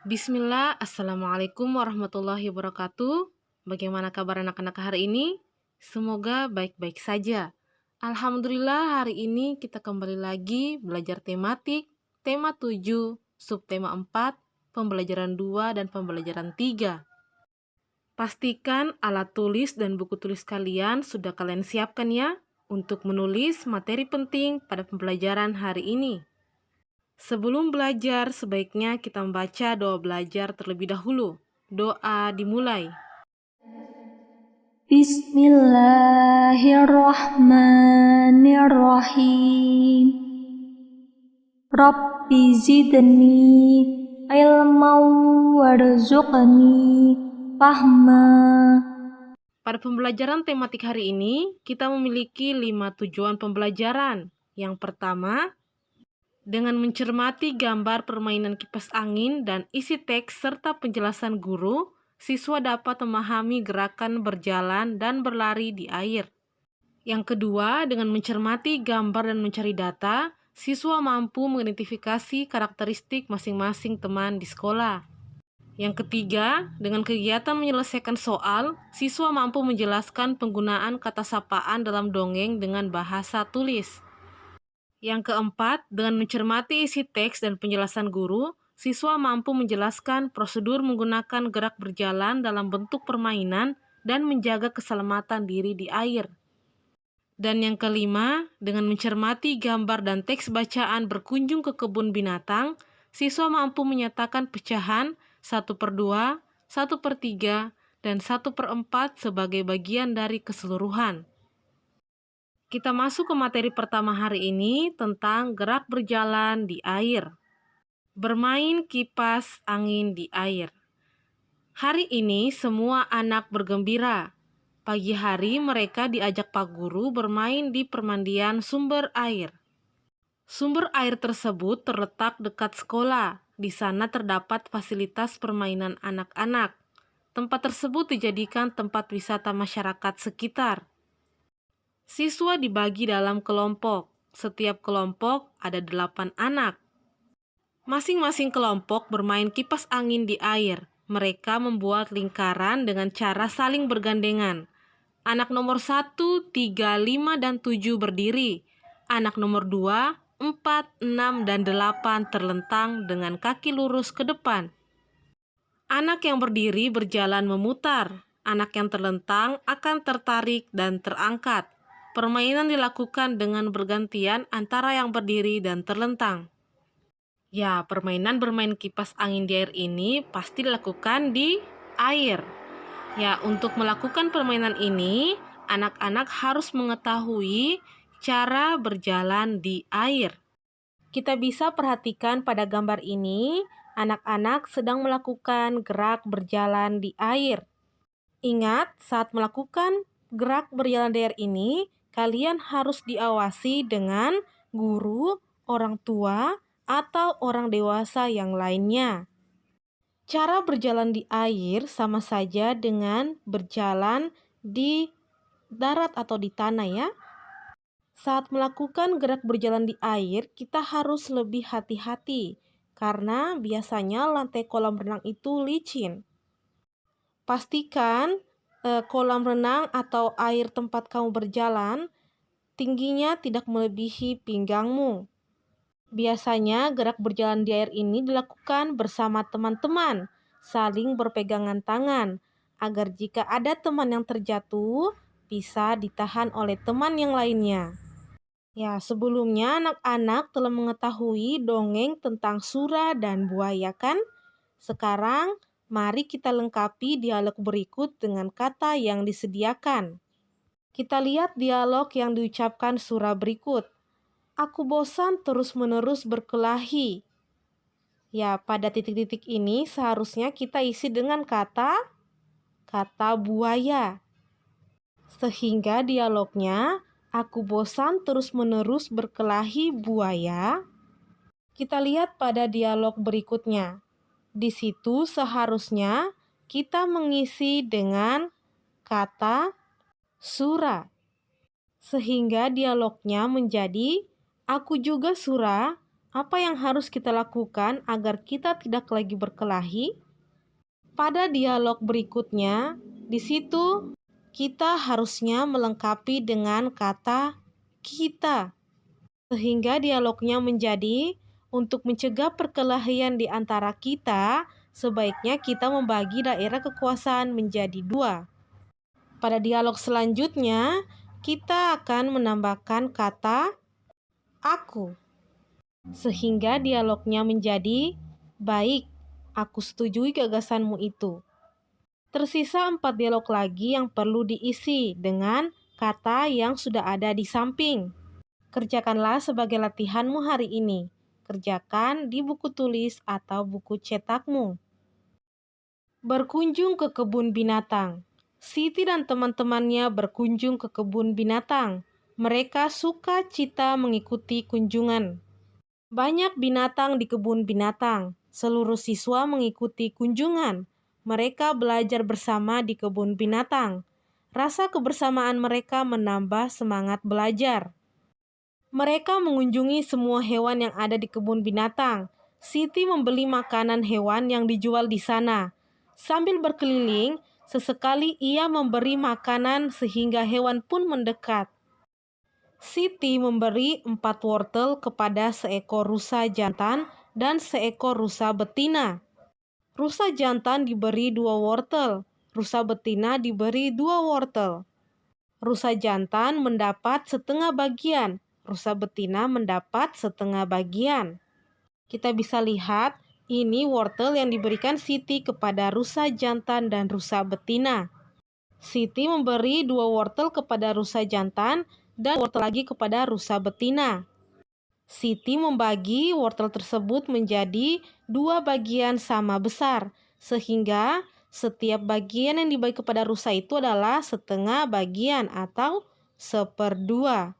Bismillah, Assalamualaikum warahmatullahi wabarakatuh. Bagaimana kabar anak-anak hari ini? Semoga baik-baik saja. Alhamdulillah hari ini kita kembali lagi belajar tematik, tema 7, subtema 4, pembelajaran 2 dan pembelajaran 3. Pastikan alat tulis dan buku tulis kalian sudah kalian siapkan ya untuk menulis materi penting pada pembelajaran hari ini. Sebelum belajar, sebaiknya kita membaca doa belajar terlebih dahulu. Doa dimulai. Bismillahirrahmanirrahim. Rabbi zidni ilman warzuqni fahma. Pada pembelajaran tematik hari ini, kita memiliki 5 tujuan pembelajaran. Yang pertama, dengan mencermati gambar permainan kipas angin dan isi teks serta penjelasan guru, siswa dapat memahami gerakan berjalan dan berlari di air. Yang kedua, dengan mencermati gambar dan mencari data, siswa mampu mengidentifikasi karakteristik masing-masing teman di sekolah. Yang ketiga, dengan kegiatan menyelesaikan soal, siswa mampu menjelaskan penggunaan kata sapaan dalam dongeng dengan bahasa tulis. Yang keempat, dengan mencermati isi teks dan penjelasan guru, siswa mampu menjelaskan prosedur menggunakan gerak berjalan dalam bentuk permainan dan menjaga keselamatan diri di air. Dan yang kelima, dengan mencermati gambar dan teks bacaan berkunjung ke kebun binatang, siswa mampu menyatakan pecahan 1/2, 1/3, dan 1/4 sebagai bagian dari keseluruhan. Kita masuk ke materi pertama hari ini tentang gerak berjalan di air. Bermain kipas angin di air. Hari ini semua anak bergembira. Pagi hari mereka diajak Pak Guru bermain di permandian sumber air. Sumber air tersebut terletak dekat sekolah. Di sana terdapat fasilitas permainan anak-anak. Tempat tersebut dijadikan tempat wisata masyarakat sekitar. Siswa dibagi dalam kelompok. Setiap kelompok ada 8 anak. Masing-masing kelompok bermain kipas angin di air. Mereka membuat lingkaran dengan cara saling bergandengan. Anak nomor 1, 3, 5, dan 7 berdiri. Anak nomor 2, 4, 6, dan 8 terlentang dengan kaki lurus ke depan. Anak yang berdiri berjalan memutar. Anak yang terlentang akan tertarik dan terangkat. Permainan dilakukan dengan bergantian antara yang berdiri dan terlentang. Ya, permainan bermain kipas angin di air ini pasti dilakukan di air. Ya, untuk melakukan permainan ini, anak-anak harus mengetahui cara berjalan di air. Kita bisa perhatikan pada gambar ini, anak-anak sedang melakukan gerak berjalan di air. Ingat, saat melakukan gerak berjalan di air ini, kalian harus diawasi dengan guru, orang tua, atau orang dewasa yang lainnya. Cara berjalan di air sama saja dengan berjalan di darat atau di tanah ya. Saat melakukan gerak berjalan di air, kita harus lebih hati-hati karena biasanya lantai kolam renang itu licin. Pastikan kolam renang atau air tempat kamu berjalan tingginya tidak melebihi pinggangmu. Biasanya gerak berjalan di air ini dilakukan bersama teman-teman, saling berpegangan tangan, agar jika ada teman yang terjatuh, bisa ditahan oleh teman yang lainnya. Ya, sebelumnya anak-anak telah mengetahui dongeng tentang Sura dan buaya kan? Sekarang, mari kita lengkapi dialog berikut dengan kata yang disediakan. Kita lihat dialog yang diucapkan Sura berikut. Aku bosan terus-menerus berkelahi. Ya, pada titik-titik ini seharusnya kita isi dengan kata buaya. Sehingga dialognya, aku bosan terus-menerus berkelahi buaya. Kita lihat pada dialog berikutnya. Di situ seharusnya kita mengisi dengan kata Sura. Sehingga dialognya menjadi, aku juga Sura, Apa yang harus kita lakukan agar kita tidak lagi berkelahi? Pada dialog berikutnya, di situ kita harusnya melengkapi dengan kata kita, sehingga dialognya menjadi untuk mencegah perkelahian di antara kita, sebaiknya kita membagi daerah kekuasaan menjadi dua. Pada dialog selanjutnya, kita akan menambahkan kata aku, sehingga dialognya menjadi baik, aku setujui gagasanmu itu. Tersisa 4 dialog lagi yang perlu diisi dengan kata yang sudah ada di samping. Kerjakanlah sebagai latihanmu hari ini. Kerjakan di buku tulis atau buku cetakmu. Berkunjung ke kebun binatang. Siti dan teman-temannya berkunjung ke kebun binatang. Mereka suka cita mengikuti kunjungan. Banyak binatang di kebun binatang. Seluruh siswa mengikuti kunjungan. Mereka belajar bersama di kebun binatang. Rasa kebersamaan mereka menambah semangat belajar. Mereka mengunjungi semua hewan yang ada di kebun binatang. Siti membeli makanan hewan yang dijual di sana. Sambil berkeliling, sesekali ia memberi makanan sehingga hewan pun mendekat. Siti memberi 4 wortel kepada seekor rusa jantan dan seekor rusa betina. Rusa jantan diberi 2 wortel, rusa betina diberi 2 wortel. Rusa jantan mendapat setengah bagian, rusa betina mendapat setengah bagian. Kita bisa lihat, ini wortel yang diberikan Siti kepada rusa jantan dan rusa betina. Siti memberi 2 wortel kepada rusa jantan dan wortel lagi kepada rusa betina. Siti membagi wortel tersebut menjadi 2 bagian sama besar, sehingga setiap bagian yang dibagi kepada rusa itu adalah setengah bagian atau 1/2.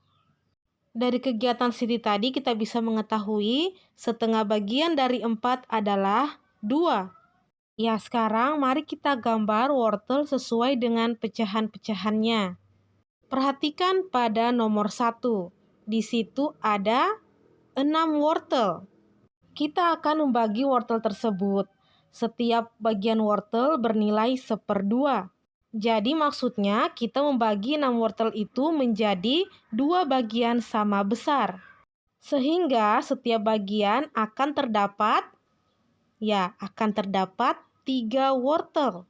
Dari kegiatan Siti tadi kita bisa mengetahui setengah bagian dari 4 adalah 2. Ya, sekarang mari kita gambar wortel sesuai dengan pecahan-pecahannya. Perhatikan pada nomor 1. Di situ ada 6 wortel. Kita akan membagi wortel tersebut. Setiap bagian wortel bernilai 1/2. Jadi maksudnya kita membagi 6 wortel itu menjadi 2 bagian sama besar. Sehingga setiap bagian akan terdapat 3 wortel.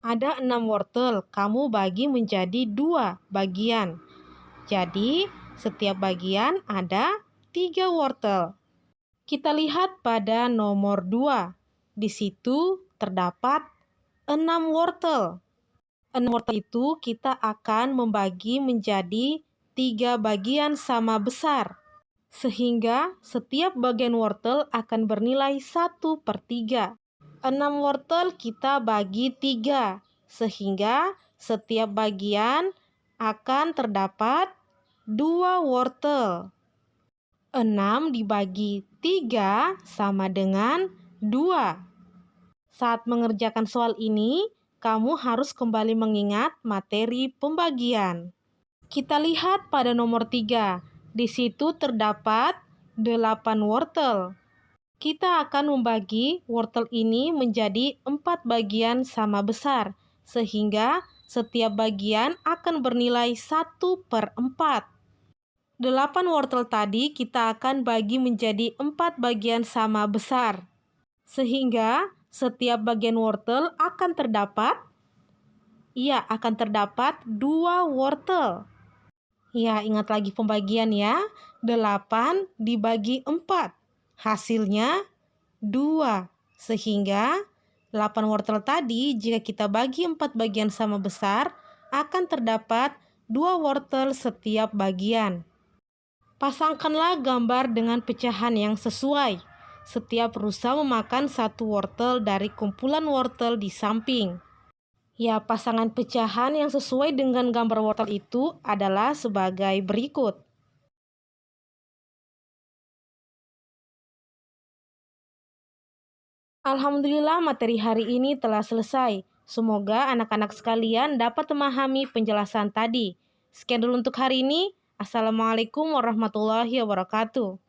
Ada 6 wortel, kamu bagi menjadi 2 bagian. Jadi setiap bagian ada 3 wortel. Kita lihat pada nomor 2. Di situ terdapat 6 wortel. 6 wortel itu kita akan membagi menjadi 3 bagian sama besar. Sehingga setiap bagian wortel akan bernilai 1/3. 6 wortel kita bagi 3. Sehingga setiap bagian akan terdapat 2 wortel. 6 dibagi 3 sama dengan 2. Saat mengerjakan soal ini, kamu harus kembali mengingat materi pembagian. Kita lihat pada nomor 3. Di situ terdapat 8 wortel. Kita akan membagi wortel ini menjadi 4 bagian sama besar, sehingga setiap bagian akan bernilai 1/4. 8 wortel tadi kita akan bagi menjadi 4 bagian sama besar. Sehingga setiap bagian wortel akan terdapat 2 wortel. Ya, ingat lagi pembagian ya. 8 dibagi 4. Hasilnya 2. Sehingga 8 wortel tadi jika kita bagi 4 bagian sama besar akan terdapat 2 wortel setiap bagian. Pasangkanlah gambar dengan pecahan yang sesuai. Setiap rusa memakan 1 wortel dari kumpulan wortel di samping. Ya, pasangan pecahan yang sesuai dengan gambar wortel itu adalah sebagai berikut. Alhamdulillah materi hari ini telah selesai. Semoga anak-anak sekalian dapat memahami penjelasan tadi. Sekian dulu untuk hari ini. Assalamualaikum warahmatullahi wabarakatuh.